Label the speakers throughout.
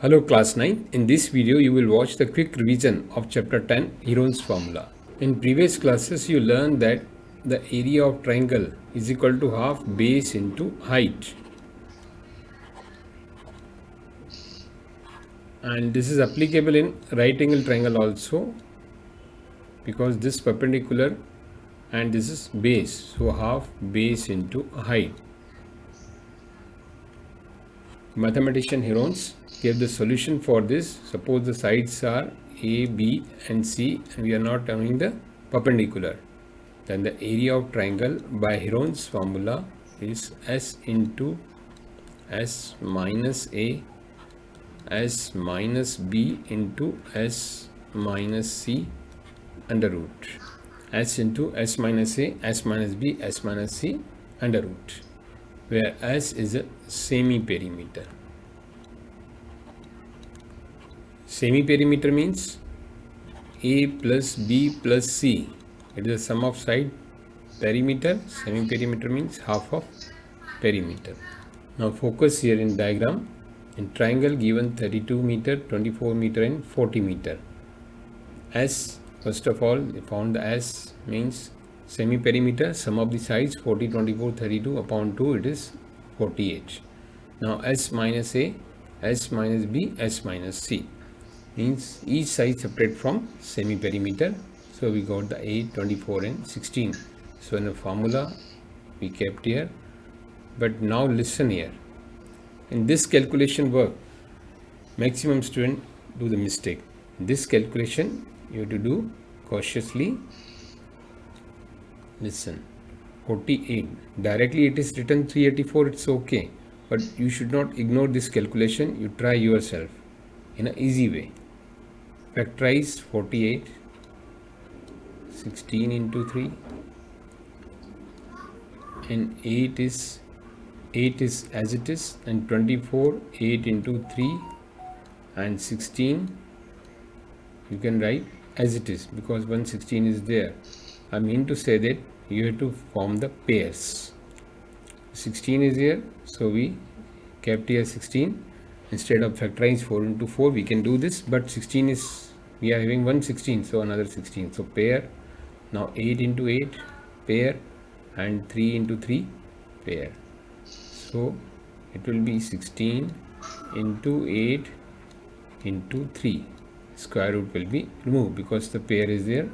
Speaker 1: Hello class 9. In this video you will watch the quick revision of chapter 10 HERON'S formula. In previous classes you learned that the area of triangle is equal to half base into height. And this is applicable in right angle triangle also, because this perpendicular and this is base. So half base into height. Mathematician Herons gave the solution for this. Suppose the sides are A, B and C and we are not having the perpendicular. Then the area of triangle by Herons formula is S into S minus A, S minus B into S minus C under root. S into S minus A, S minus B, S minus C under root, where S is a semi-perimeter. Semi-perimeter means A plus B plus C. It is the sum of side perimeter. Semi-perimeter means half of perimeter. Now focus here in diagram. In triangle given 32 meter, 24 meter and 40 meter. S, first of all, we found the S means semi-perimeter, sum of the sides 40, 24, 32 upon 2, it is 48. Now S minus A, S minus B, S minus C means each side separate from semi-perimeter. So we got the 8, 24 and 16. So in the formula we kept here. But now listen here. In this calculation work, maximum student do the mistake. This calculation you have to do cautiously. Listen, 48. Directly it is written 384, it's okay. But you should not ignore this calculation. You try yourself in an easy way. Factorize 48, 16 into 3, and 8 is as it is, and 24, 8 into 3 and 16 you can write as it is because 116 is there. I mean to say that you have to form the pairs. 16 is here, so we kept here 16. Instead of factorize 4 into 4 we can do this, but 16 is, we are having 116, so another 16, so pair. Now 8 into 8 pair and 3 into 3 pair. So it will be 16 into 8 into 3. Square root will be removed because the pair is there.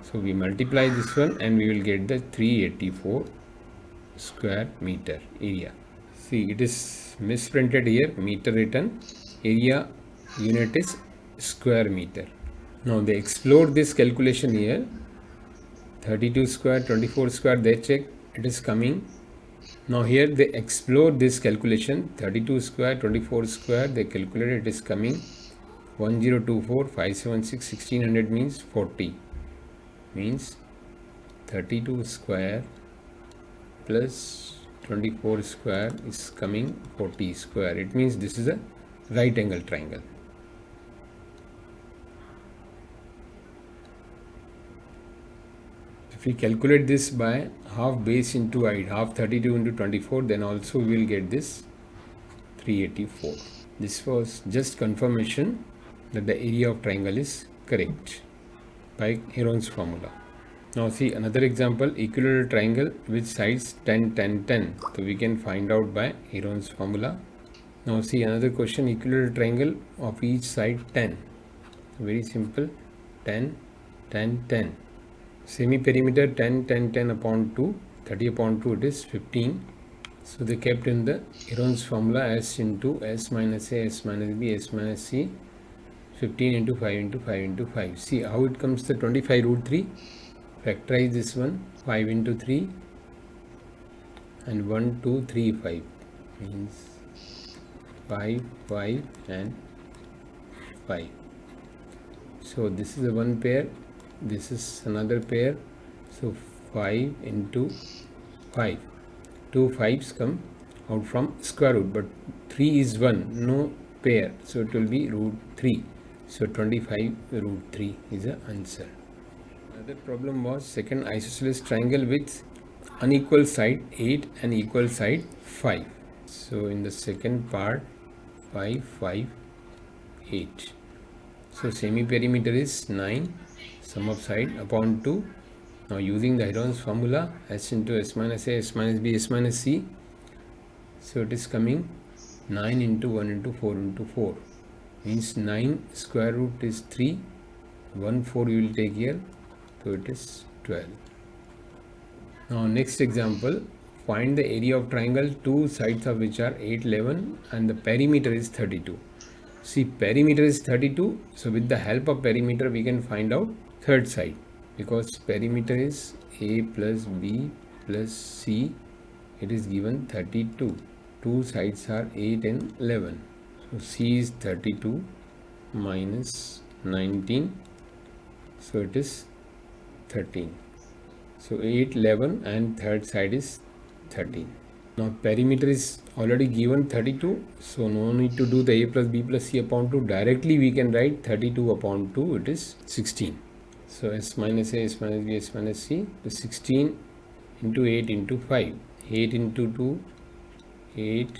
Speaker 1: So we multiply this one and we will get the 384 square meter area. See, it is misprinted here, meter written, area unit is square meter. Now they explored this calculation here, 32 square, 24 square, they check, it is coming. Now here they explore this calculation, 32 square, 24 square, they calculated, it is coming 1024, 576, 1600 means 40. Means 32 square plus 24 square is coming 40 square. It means this is a right angle triangle. If we calculate this by half base into height, half 32 into 24, then also we will get this 384. This was just confirmation that the area of triangle is correct by Herons formula. Now see another example, equilateral triangle with sides 10, 10, 10. So we can find out by Herons formula. Now see another question, equilateral triangle of each side 10. Very simple, 10, 10, 10. Semi-perimeter 10, 10, 10 upon 2, 30 upon 2, it is 15. So they kept in the Herons formula S into S minus A, S minus B, S minus C, 15 into 5 into 5 into 5. See how it comes to 25 root 3. Factorize this one, 5 into 3 and 1, 2, 3, 5 means 5, 5 and 5. So this is a one pair, this is another pair, so 5 into 5. 2 5s come out from square root, but 3 is 1, no pair, so it will be root 3. So 25 root 3 is the answer. Another problem was second isosceles triangle with unequal side 8 and equal side 5. So in the second part 5, 5 8. So semi perimeter is 9, sum of side upon 2. Now using the Heron's formula, s into s minus a, s minus b, s minus c. So it is coming 9 into 1 into 4 into 4. Means 9 square root is 3. 1 4 you will take here. So it is 12. Now next example. Find the area of triangle, two sides of which are 8, 11 and the perimeter is 32. See, perimeter is 32. So with the help of perimeter we can find out third side, because perimeter is a plus b plus c. It is given 32. Two sides are 8 and 11. So c is 32 minus 19. So it is 13. So 8, 11 and third side is 13. Now perimeter is already given 32, so no need to do the a plus b plus c upon 2. Directly we can write 32 upon 2, it is 16. So s minus a, s minus b, s minus c is 16 into 8 into 5. 8 into 2, 8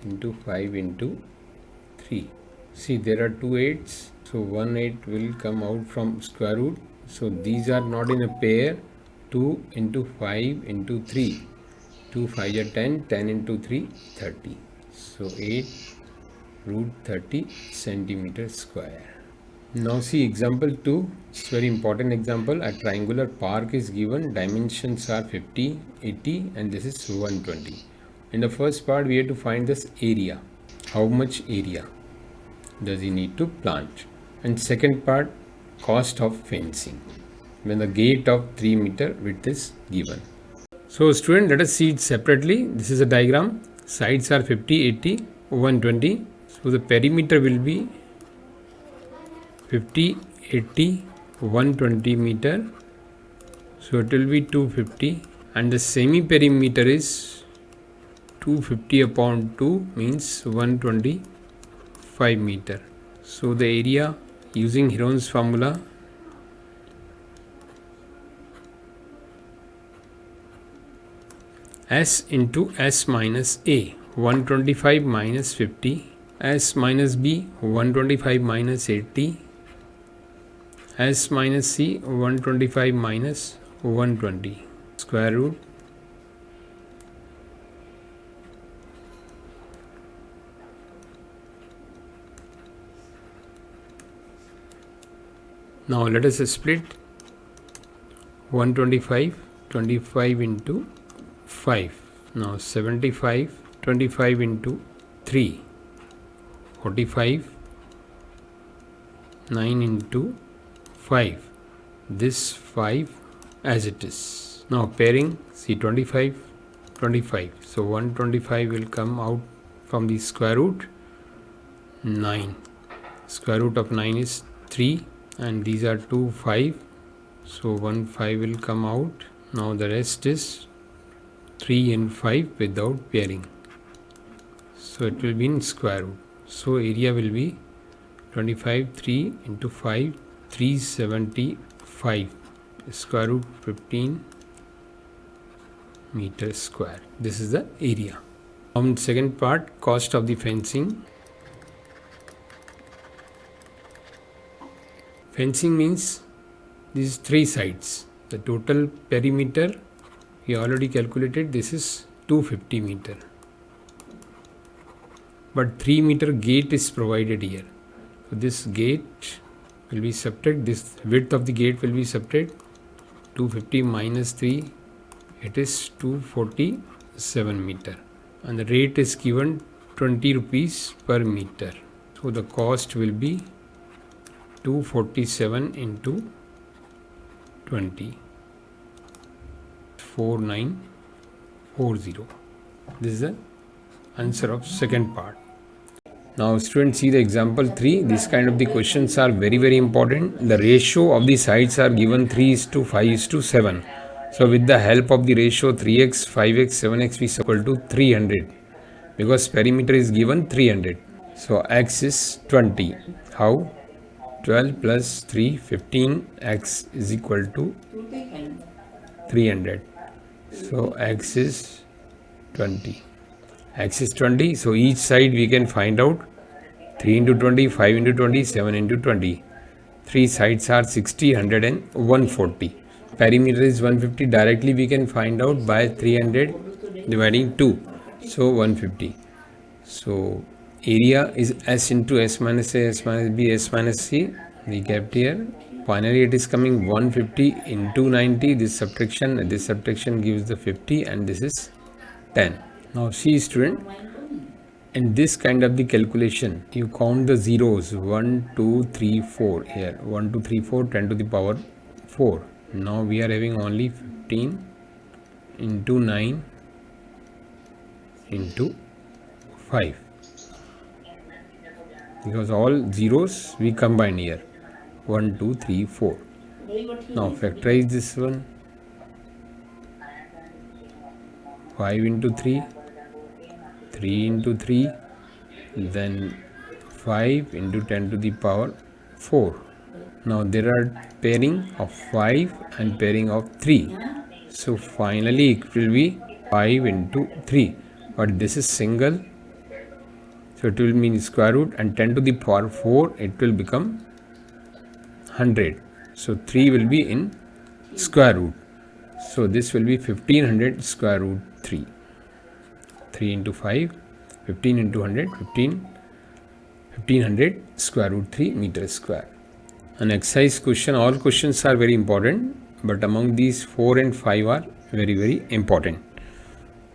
Speaker 1: into 5 into 3. See, there are 2 8s, so 1 8 will come out from square root. So these are not in a pair. 2 into 5 into 3. 2 5 are 10, 10 into 3, 30. So 8 root 30 centimeter square. Now see example 2. It's very important example. A triangular park is given. Dimensions are 50, 80 and this is 120. In the first part we have to find this area. How much area does he need to plant? And second part, cost of fencing when the gate of 3 meter width is given. So student, let us see it separately. This is a diagram. Sides are 50, 80, 120. So the perimeter will be 50, 80, 120 meter. So it will be 250 and the semi perimeter is 250 upon 2 means 125 meter. So the area using Heron's formula, s into s minus a, 125 minus 50, s minus b, 125 minus 80, s minus c, 125 minus 120, square root now let us split 125, 25 into 5. Now 75, 25 into 3, 45, 9 into 5. This 5 as it is. Now pairing, see 25, 25. So 125 will come out from the square root 9. Square root of 9 is 3 and these are 2 5. So 1 5 will come out. Now the rest is 3 and 5 without pairing. So it will be in square root. So area will be 25 3 into 5, 375, square root 15 meter square. This is the area. On second part, cost of the fencing. Fencing means these 3 sides. The total perimeter we already calculated, this is 250 meter. But 3 meter gate is provided here. So this gate will be subtracted, this width of the gate will be subtracted. 250 minus 3, it is 247 meter. And the rate is given 20 rupees per meter. So the cost will be 247 into 20. 4940. This is the answer of second part. Now students, see the example 3. This kind of the questions are very important. The ratio of the sides are given 3:5:7. So with the help of the ratio 3x, 5x, 7x is equal to 300 because perimeter is given 300. So x is 20. How? 12 plus 3, 15. X is equal to 300. So x is 20. X is 20. So each side we can find out 3 into 20, 5 into 20, 7 into 20. 3 sides are 60, 100 and 140. Perimeter is 150. Directly we can find out by 300 dividing 2. So 150. So area is S into S minus A, S minus B, S minus C. We kept here. Finally it is coming 150 into 90. This subtraction gives the 50 and this is 10. Now see student, in this kind of the calculation you count the zeros 1 2 3 4 here 1 2 3 4 10 to the power 4. Now we are having only 15 into 9 into 5 because all zeros we combine here 1 2 3 4. Now factorize this one. 5 into 3, 3 into 3, then 5 into 10 to the power 4. Now there are pairing of 5 and pairing of 3. So finally it will be 5 into 3. But this is single. So it will mean square root, and 10 to the power 4 it will become 100. So 3 will be in square root. So this will be 1500 square root 3. 3 into 5, 15 into 100, 1500 square root 3 meters square. An exercise question, all questions are very important, but among these 4 and 5 are very, very important.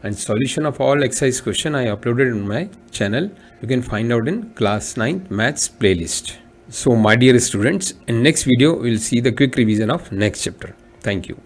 Speaker 1: And solution of all exercise question I uploaded in my channel. You can find out in class 9th maths playlist. So my dear students, in next video we will see the quick revision of next chapter. Thank you.